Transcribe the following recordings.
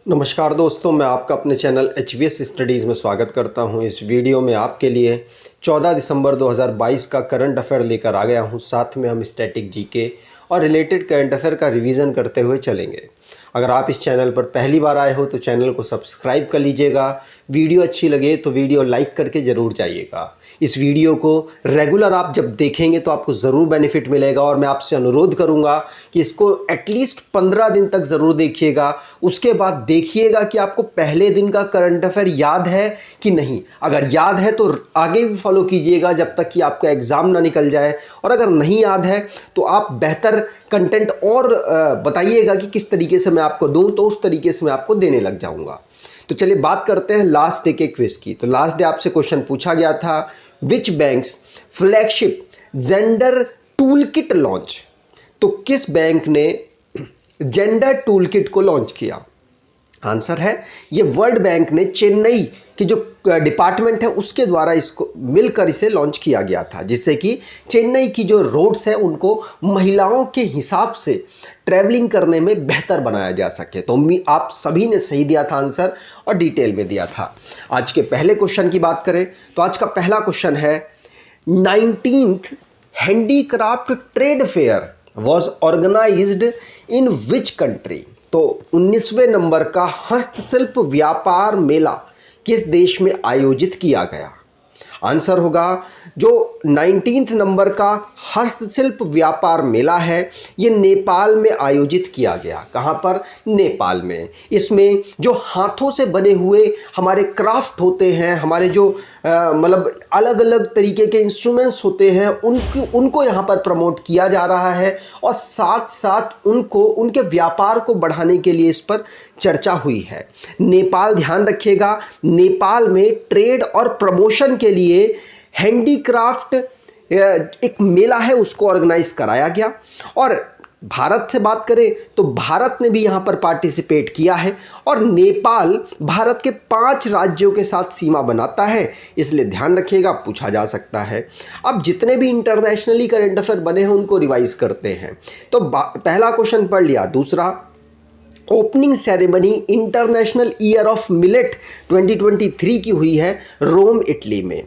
नमस्कार दोस्तों, मैं आपका अपने चैनल HVS स्टडीज़ में स्वागत करता हूं। इस वीडियो में आपके लिए 14 दिसंबर 2022 का करंट अफेयर लेकर आ गया हूं। साथ में हम स्टैटिक जीके और रिलेटेड करंट अफेयर का रिवीजन करते हुए चलेंगे। अगर आप इस चैनल पर पहली बार आए हो तो चैनल को सब्सक्राइब कर लीजिएगा। वीडियो अच्छी लगे तो वीडियो लाइक करके ज़रूर जाइएगा। इस वीडियो को रेगुलर आप जब देखेंगे तो आपको ज़रूर बेनिफिट मिलेगा और मैं आपसे अनुरोध करूंगा कि इसको एटलीस्ट 15 दिन तक ज़रूर देखिएगा। उसके बाद देखिएगा कि आपको पहले दिन का करंट अफेयर याद है कि नहीं। अगर याद है तो आगे भी फॉलो कीजिएगा जब तक कि आपका एग्ज़ाम ना निकल जाए, और अगर नहीं याद है तो आप बेहतर कंटेंट और बताइएगा कि किस तरीके से मैं आपको दूं, तो उस तरीके से मैं आपको देने लग जाऊंगा। तो चलिए बात करते हैं लास्ट डे के क्विज की। तो लास्ट डे आपसे क्वेश्चन पूछा गया था, विच banks flagship gender tool kit launch. तो किस बैंक ने जेंडर टूल किट को लॉन्च किया? आंसर है ये वर्ल्ड बैंक ने चेन्नई की जो डिपार्टमेंट है उसके द्वारा इसको मिलकर इसे लॉन्च किया गया था, जिससे कि चेन्नई की जो रोड्स है उनको महिलाओं के हिसाब से ट्रैवलिंग करने में बेहतर बनाया जा सके। तो आप सभी ने सही दिया था आंसर और डिटेल में दिया था। आज के पहले क्वेश्चन की बात करें तो आज का पहला क्वेश्चन है, 19th handicraft trade fair was organised in which country. तो 19वें नंबर का हस्तशिल्प व्यापार मेला किस देश में आयोजित किया गया? आंसर होगा जो 19th नंबर का हस्तशिल्प व्यापार मेला है ये नेपाल में आयोजित किया गया। कहाँ पर? नेपाल में। इसमें जो हाथों से बने हुए हमारे क्राफ्ट होते हैं, हमारे जो मतलब अलग अलग तरीके के इंस्ट्रूमेंट्स होते हैं उनको यहाँ पर प्रमोट किया जा रहा है, और साथ साथ उनके व्यापार को बढ़ाने के लिए इस पर चर्चा हुई है। नेपाल, ध्यान रखिएगा, नेपाल में ट्रेड और प्रमोशन के लिए हैंडीक्राफ्ट एक मेला है उसको ऑर्गेनाइज कराया गया। और भारत से बात करें तो भारत ने भी यहां पर पार्टिसिपेट किया है, और नेपाल भारत के 5 राज्यों के साथ सीमा बनाता है, इसलिए ध्यान रखिएगा, पूछा जा सकता है। अब जितने भी इंटरनेशनली करंट अफेयर बने हैं उनको रिवाइज करते हैं। तो पहला क्वेश्चन पढ़ लिया। दूसरा, opening ceremony international year of millet 2023 की हुई है रोम, इटली में।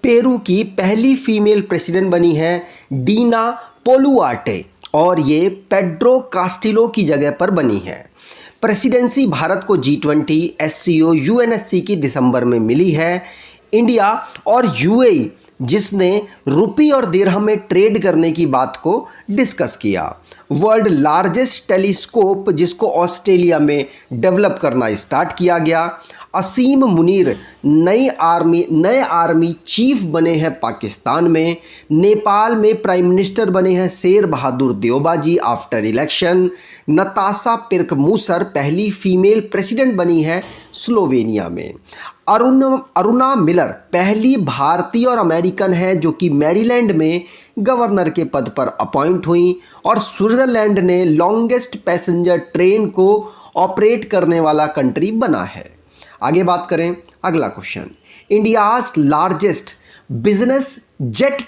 पेरू की पहली फीमेल प्रेसिडेंट बनी है डीना पोलुआर्टे, और ये पेड्रो कास्टिलो की जगह पर बनी है। प्रेसिडेंसी भारत को G20, SCO, UNSC की दिसंबर में मिली है। इंडिया और UAE जिसने रुपी और दिरहम में ट्रेड करने की बात को डिस्कस किया। वर्ल्ड लार्जेस्ट टेलीस्कोप जिसको ऑस्ट्रेलिया में डेवलप करना स्टार्ट किया गया। असीम मुनीर नए आर्मी चीफ बने हैं पाकिस्तान में। नेपाल में प्राइम मिनिस्टर बने हैं शेर बहादुर देउबा जी आफ्टर इलेक्शन। नताशा पिर्क-मूसर पहली फीमेल प्रेसिडेंट बनी है स्लोवेनिया में। अरुणा मिलर पहली भारतीय और अमेरिकन है जो कि मैरीलैंड में गवर्नर के पद पर अपॉइंट हुई। और स्विट्जरलैंड ने लॉन्गेस्ट पैसेंजर ट्रेन को ऑपरेट करने वाला कंट्री बना है। आगे बात करें, अगला question, India's largest business jet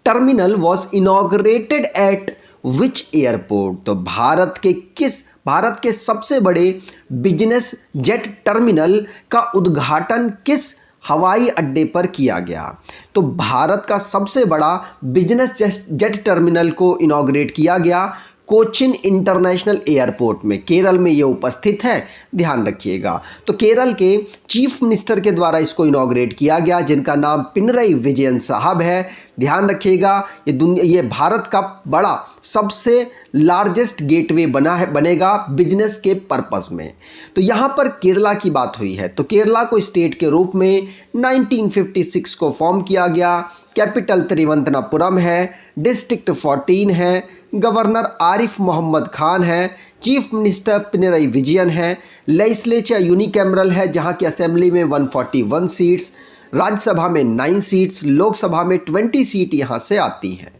terminal was inaugurated eight which airport. तो भारत के सबसे बड़े बिजनेस जेट टर्मिनल का उद्घाटन किस हवाई अड्डे पर किया गया? तो भारत का सबसे बड़ा बिजनेस जेट टर्मिनल को इनॉग्रेट किया गया कोचिन इंटरनेशनल एयरपोर्ट में, केरल में ये उपस्थित है, ध्यान रखिएगा। तो केरल के चीफ मिनिस्टर के द्वारा इसको इनॉग्रेट किया गया, जिनका नाम पिनरई विजयन साहब है। ध्यान रखिएगा, ये भारत का बड़ा सबसे लार्जेस्ट गेटवे बनेगा बिजनेस के पर्पस में। तो यहाँ पर केरला की बात हुई है, तो केरला को स्टेट के रूप में 1956 को फॉर्म किया गया। कैपिटल त्रिवंतनापुरम है, डिस्ट्रिक्ट 14 है, गवर्नर आरिफ मोहम्मद खान है, चीफ मिनिस्टर पिनरई विजयन है। लेजिस्लेचर यूनिकैमरल है जहाँ की असेंबली में 141 सीट्स, राज्यसभा में 9 सीट्स, लोकसभा में 20 सीट यहाँ से आती हैं।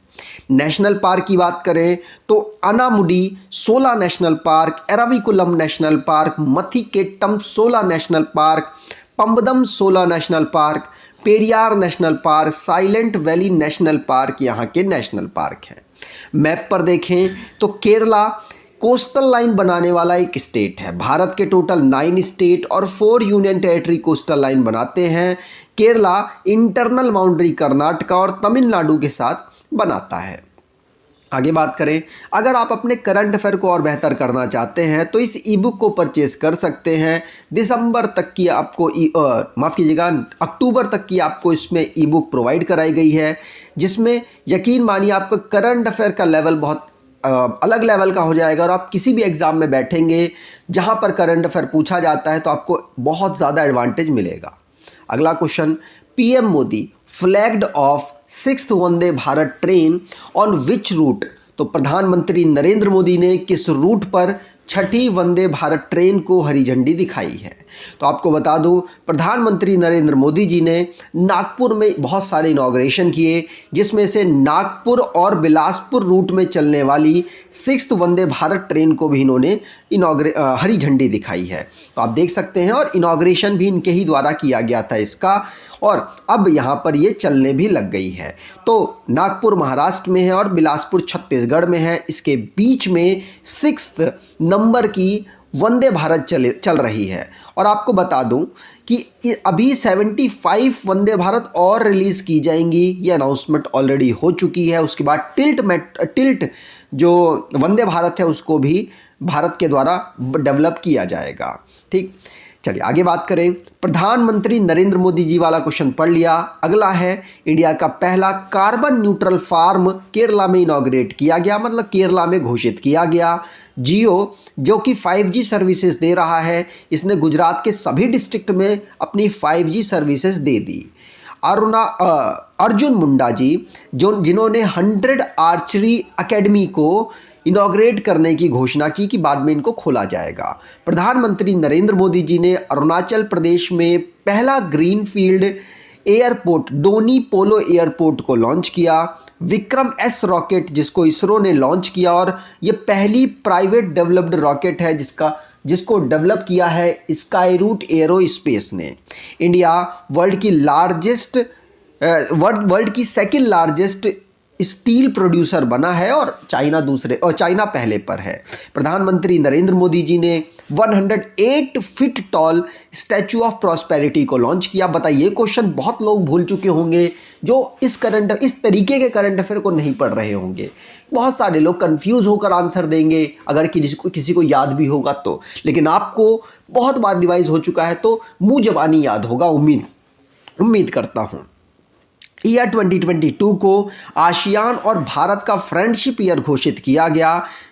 नेशनल पार्क की बात करें तो Anamudi 16 national park, Eravikulam national park, Mathikettan 16 national park, Pambadum 16 national park, Periyar national park, silent valley national park यहाँ के नेशनल पार्क हैं। मैप पर देखें तो केरला कोस्टल लाइन बनाने वाला एक स्टेट है। भारत के टोटल 9 स्टेट और 4 यूनियन टेरिटरी कोस्टल लाइन बनाते हैं। केरला इंटरनल बाउंड्री कर्नाटका और तमिलनाडु के साथ बनाता है। आगे बात करें, अगर आप अपने करंट अफेयर को और बेहतर करना चाहते हैं तो इस ई बुक को परचेज कर सकते हैं। दिसंबर तक की आपको अक्टूबर तक की आपको इसमें ई बुक प्रोवाइड कराई गई है, जिसमें यकीन मानिए आपका करंट अफेयर का लेवल बहुत अलग लेवल का हो जाएगा और आप किसी भी एग्ज़ाम में बैठेंगे जहां पर करंट अफेयर पूछा जाता है तो आपको बहुत ज़्यादा एडवांटेज मिलेगा। अगला question, PM Modi flagged of 6th Vande Bharat train on which route. तो प्रधानमंत्री नरेंद्र मोदी ने किस रूट पर 6ठी वंदे भारत ट्रेन को हरी झंडी दिखाई है। तो आपको बता दूं, प्रधानमंत्री नरेंद्र मोदी जी ने नागपुर में बहुत सारे इनॉग्रेशन किए, जिसमें से नागपुर और बिलासपुर रूट में चलने वाली 6th वंदे भारत ट्रेन को भी इन्होंने हरी झंडी दिखाई है। तो आप देख सकते हैं, और इनॉग्रेशन भी इनके ही द्वारा किया गया था इसका, और अब यहाँ पर ये चलने भी लग गई है। तो नागपुर महाराष्ट्र में है और बिलासपुर छत्तीसगढ़ में है। इसके बीच में 6th नंबर की वंदे भारत चल रही है। और आपको बता दूं कि अभी 75 वंदे भारत और रिलीज़ की जाएंगी, ये अनाउंसमेंट ऑलरेडी हो चुकी है। उसके बाद टिल्ट जो वंदे भारत है उसको भी भारत के द्वारा डेवलप किया जाएगा। ठीक, चलिए आगे बात करें। प्रधानमंत्री नरेंद्र मोदी जी वाला क्वेश्चन पढ़ लिया। अगला है, इंडिया का पहला कार्बन न्यूट्रल फार्म केरला में इनॉग्रेट किया गया, मतलब केरला में घोषित किया गया। जियो जो कि 5G सर्विसेज दे रहा है, इसने गुजरात के सभी डिस्ट्रिक्ट में अपनी 5G सर्विसेज दे दी। अर्जुन मुंडा जी जिन्होंने 100 आर्चरी एकेडमी को इनॉग्रेट करने की घोषणा की कि बाद में इनको खोला जाएगा। प्रधानमंत्री नरेंद्र मोदी जी ने अरुणाचल प्रदेश में पहला ग्रीनफील्ड एयरपोर्ट डोनी पोलो एयरपोर्ट को लॉन्च किया। विक्रम एस रॉकेट जिसको इसरो ने लॉन्च किया, और ये पहली प्राइवेट डेवलप्ड रॉकेट है जिसको डेवलप किया है स्काईरूट एरोस्पेस ने। इंडिया वर्ल्ड की सेकंड लार्जेस्ट स्टील प्रोड्यूसर बना है, और चाइना पहले पर है। प्रधानमंत्री नरेंद्र मोदी जी ने 108 feet tall statue of prosperity को लॉन्च किया। बताइए, क्वेश्चन बहुत लोग भूल चुके होंगे जो इस तरीके के करंट अफेयर को नहीं पढ़ रहे होंगे। बहुत सारे लोग कंफ्यूज होकर आंसर देंगे अगर किसी को याद भी होगा तो, लेकिन आपको बहुत बार रिवाइज हो चुका है तो मुंह जबानी याद होगा, उम्मीद करता हूँ। ईयर 2022 को आसियान और भारत का फ्रेंडशिप ईयर घोषित किया गया।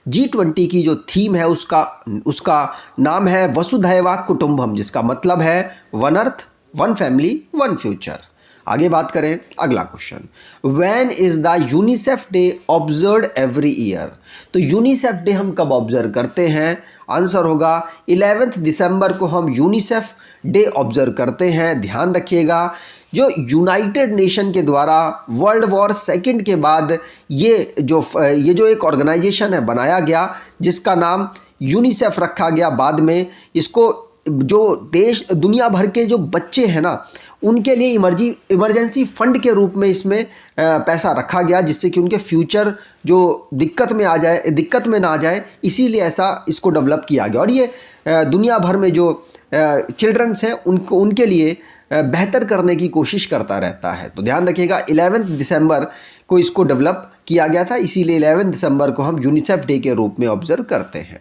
G20 की जो थीम है उसका नाम है वसुधैव कुटुंबकम, जिसका मतलब है one earth, one family, one future. आगे बात करें, अगला question, when is the UNICEF day observed every year. तो यूनिसेफ डे हम कब ऑब्जर्व करते हैं? आंसर होगा 11 दिसंबर को हम यूनिसेफ डे ऑब्जर्व करते हैं। ध्यान रखिएगा, जो यूनाइटेड नेशन के द्वारा वर्ल्ड वॉर सेकंड के बाद ये जो एक ऑर्गेनाइजेशन है बनाया गया, जिसका नाम यूनिसेफ रखा गया। बाद में इसको जो दुनिया भर के जो बच्चे हैं ना, उनके लिए इमरजेंसी फंड के रूप में इसमें पैसा रखा गया, जिससे कि उनके फ्यूचर जो दिक्कत में ना आ जाए, इसीलिए ऐसा इसको डेवलप किया गया। और ये दुनिया भर में जो चिल्ड्रंस हैं उनके लिए बेहतर करने की कोशिश करता रहता है। तो ध्यान रखिएगा, 11 दिसंबर को इसको डेवलप किया गया था, इसीलिए 11 दिसंबर को हम यूनिसेफ डे के रूप में ऑब्जर्व करते हैं।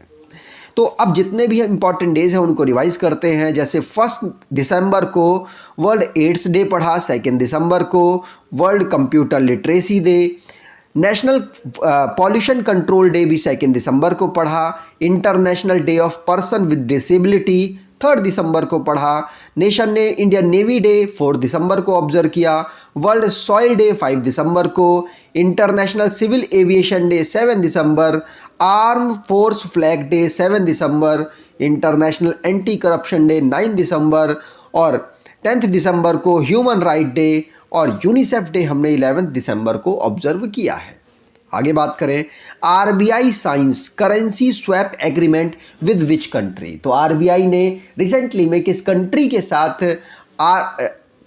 तो अब जितने भी इंपॉर्टेंट डेज हैं उनको रिवाइज करते हैं। जैसे 1 दिसंबर को वर्ल्ड एड्स डे पढ़ा, 2 दिसंबर को world computer literacy day, national pollution control day भी 2 दिसंबर को पढ़ा, international day of person with disability 3 दिसंबर को पढ़ा, नेशन ने इंडियन नेवी डे 4 दिसंबर को ऑब्जर्व किया, वर्ल्ड सॉइल डे 5 दिसंबर को, इंटरनेशनल सिविल एविएशन डे 7 दिसंबर, आर्म फोर्स फ्लैग डे 7 दिसंबर, इंटरनेशनल एंटी करप्शन डे 9 दिसंबर, और 10 दिसंबर को ह्यूमन राइट डे, और यूनिसेफ डे हमने 11 दिसंबर को ऑब्जर्व किया है। आगे बात करें, RBI science currency swap agreement with which country. तो आरबीआई ने रिसेंटली में किस कंट्री के साथ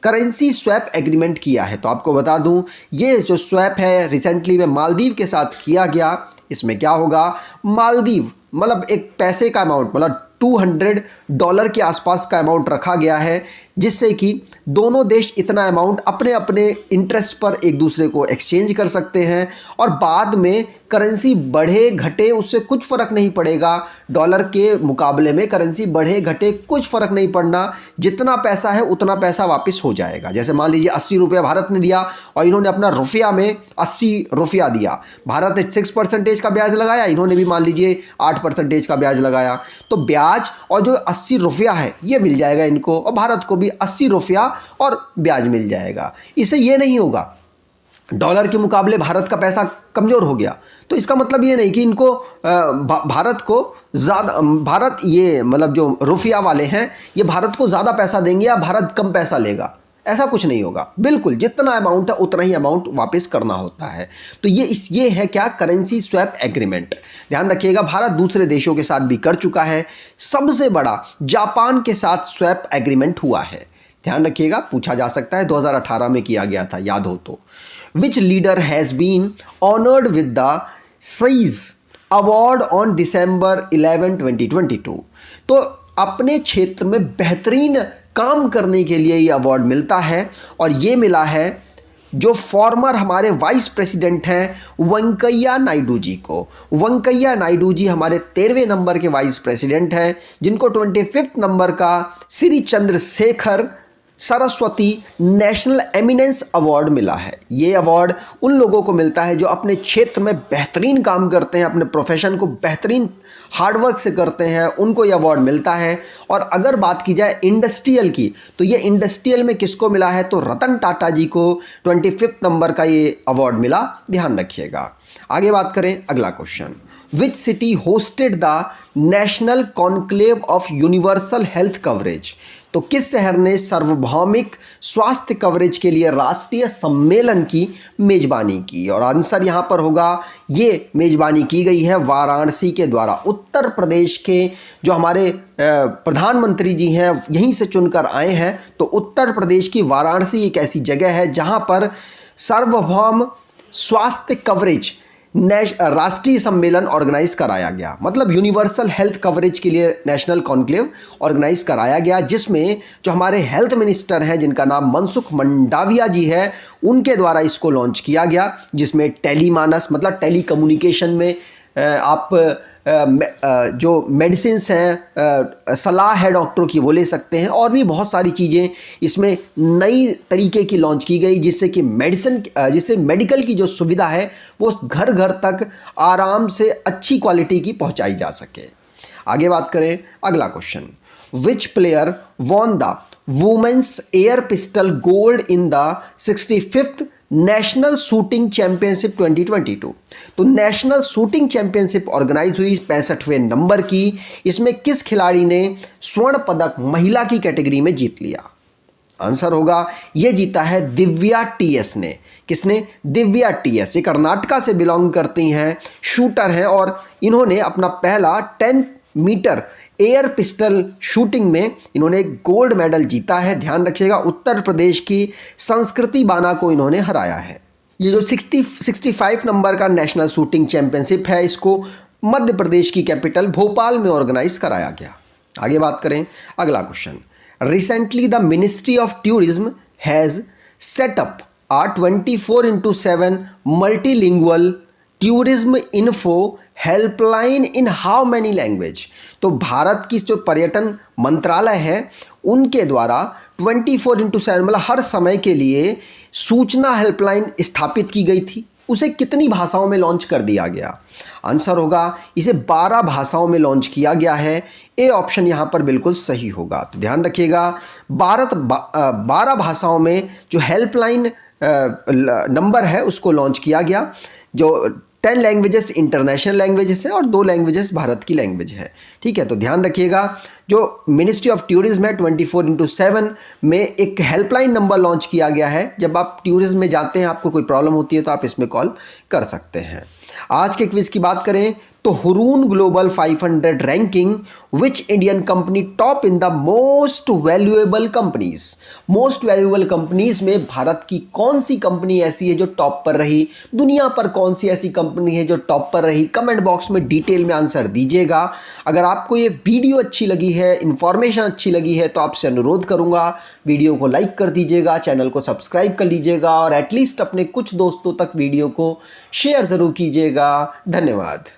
करेंसी स्वैप एग्रीमेंट किया है? तो आपको बता दूं, ये जो स्वैप है रिसेंटली में मालदीव के साथ किया गया। इसमें क्या होगा, मालदीव मतलब एक पैसे का अमाउंट मतलब $200 के आसपास का अमाउंट रखा गया है, जिससे कि दोनों देश इतना अमाउंट अपने अपने इंटरेस्ट पर एक दूसरे को एक्सचेंज कर सकते हैं और बाद में करेंसी बढ़े घटे उससे कुछ फ़र्क नहीं पड़ेगा। डॉलर के मुकाबले में करेंसी बढ़े घटे कुछ फ़र्क नहीं पड़ना, जितना पैसा है उतना पैसा वापस हो जाएगा। जैसे मान लीजिए 80 रुपये भारत ने दिया और इन्होंने अपना रुपया में 80 रुपया दिया, भारत ने 6% का ब्याज लगाया, इन्होंने भी मान लीजिए 8% का ब्याज लगाया, तो ब्याज और जो 80 रुपया है ये मिल जाएगा इनको और भारत को भी 80 रुपया और ब्याज मिल जाएगा। इससे ये नहीं होगा डॉलर के मुकाबले भारत का पैसा कमज़ोर हो गया, तो इसका मतलब ये नहीं कि इनको भारत को ज़्यादा भारत ये मतलब जो रुपया वाले हैं ये भारत को ज़्यादा पैसा देंगे या भारत कम पैसा लेगा, ऐसा कुछ नहीं होगा। बिल्कुल जितना अमाउंट है उतना ही अमाउंट वापस करना होता है। तो ये है क्या, करेंसी स्वैप एग्रीमेंट। ध्यान रखिएगा भारत दूसरे देशों के साथ भी कर चुका है, सबसे बड़ा जापान के साथ स्वैप एग्रीमेंट हुआ है। ध्यान रखिएगा, पूछा जा सकता है, 2018 में किया गया था, याद हो तो। Which leader has been honoured with the cease award on December 11, 2022। तो अपने क्षेत्र में बेहतरीन काम करने के लिए ये अवार्ड मिलता है और ये मिला है जो फॉर्मर हमारे वाइस प्रेसिडेंट हैं वेंकैया नायडू जी को। वेंकैया नायडू जी हमारे 13वें नंबर के वाइस प्रेसिडेंट हैं, जिनको 25 नंबर का Shri Chandrashekhar Saraswati national eminence award मिला है। ये अवार्ड उन लोगों को मिलता है जो अपने क्षेत्र में बेहतरीन काम करते हैं, अपने प्रोफेशन को बेहतरीन हार्डवर्क से करते हैं, उनको ये अवार्ड मिलता है। और अगर बात की जाए इंडस्ट्रियल की, तो ये इंडस्ट्रियल में किसको मिला है, तो रतन टाटा जी को 25 नंबर का ये अवार्ड मिला, ध्यान रखिएगा। आगे बात करें, अगला question, which city hosted the national conclave of universal health coverage. तो किस शहर ने सार्वभौमिक स्वास्थ्य कवरेज के लिए राष्ट्रीय सम्मेलन की मेजबानी की, और आंसर यहाँ पर होगा, ये मेजबानी की गई है वाराणसी के द्वारा। उत्तर प्रदेश के जो हमारे प्रधानमंत्री जी हैं यहीं से चुनकर आए हैं, तो उत्तर प्रदेश की वाराणसी एक ऐसी जगह है जहाँ पर सार्वभौम स्वास्थ्य कवरेज राष्ट्रीय सम्मेलन ऑर्गेनाइज कराया गया, मतलब यूनिवर्सल हेल्थ कवरेज के लिए नेशनल कॉन्क्लेव ऑर्गेनाइज कराया गया, जिसमें जो हमारे हेल्थ मिनिस्टर हैं जिनका नाम मनसुख मंडाविया जी है, उनके द्वारा इसको लॉन्च किया गया, जिसमें टेलीमानस मतलब टेली कम्युनिकेशन में आप जो मेडिसिन्स हैं, सलाह है डॉक्टरों की वो ले सकते हैं, और भी बहुत सारी चीज़ें इसमें नई तरीके की लॉन्च की गई, जिससे मेडिकल की जो सुविधा है वो घर घर तक आराम से अच्छी क्वालिटी की पहुंचाई जा सके। आगे बात करें, अगला question, which player won the women's air pistol gold in the 65th national shooting championship 2022। तो नेशनल शूटिंग चैंपियनशिप ऑर्गेनाइज हुई 65वें नंबर की। इसमें किस खिलाड़ी ने स्वर्ण पदक महिला की कैटेगरी में जीत लिया? आंसर होगा, यह जीता है दिव्या टीएस ने। किसने? दिव्या टीएस। ये कर्नाटका से बिलोंग करती हैं, शूटर हैं, और इन्होंने अपना पहला 10 मीटर एयर पिस्टल शूटिंग में इन्होंने गोल्ड मेडल जीता है। ध्यान रखिएगा, उत्तर प्रदेश की संस्कृति बाना को इन्होंने हराया है। ये जो 65 नंबर का नेशनल शूटिंग चैंपियनशिप है, इसको मध्य प्रदेश की कैपिटल भोपाल में ऑर्गेनाइज कराया गया। आगे बात करें, अगला question, recently the ministry of tourism has set up a 24/7 multilingual tourism info helpline in how many language. तो भारत की जो पर्यटन मंत्रालय है उनके द्वारा 24/7 मतलब हर समय के लिए सूचना हेल्पलाइन स्थापित की गई थी। उसे कितनी भाषाओं में लॉन्च कर दिया गया? आंसर होगा, इसे 12 भाषाओं में लॉन्च किया गया है। ए ऑप्शन यहाँ पर बिल्कुल सही होगा। तो ध्यान रखिएगा, 12 भाषाओं में जो हेल्पलाइन नंबर है उसको लॉन्च किया गया। जो 10 लैंग्वेजेस इंटरनेशनल लैंग्वेजेस है और 2 लैंग्वेजेस भारत की लैंग्वेज है। ठीक है, तो ध्यान रखिएगा, जो मिनिस्ट्री ऑफ टूरिज्म है 24/7 में एक हेल्पलाइन नंबर लॉन्च किया गया है। जब आप टूरिज्म में जाते हैं, आपको कोई प्रॉब्लम होती है तो आप इसमें कॉल कर सकते हैं। आज के क्विज की बात करें तो Hurun global 500 ranking, which Indian company top in the most valuable companies. Most valuable companies में भारत की कौन सी कंपनी ऐसी है जो टॉप पर रही, दुनिया पर कौन सी ऐसी कंपनी है जो टॉप पर रही, कमेंट बॉक्स में डिटेल में आंसर दीजिएगा। अगर आपको ये वीडियो अच्छी लगी है, इंफॉर्मेशन अच्छी लगी है, तो आपसे अनुरोध करूंगा वीडियो को लाइक कर दीजिएगा, चैनल को सब्सक्राइब कर लीजिएगा और एटलीस्ट अपने कुछ दोस्तों तक वीडियो को शेयर ज़रूर कीजिएगा। धन्यवाद।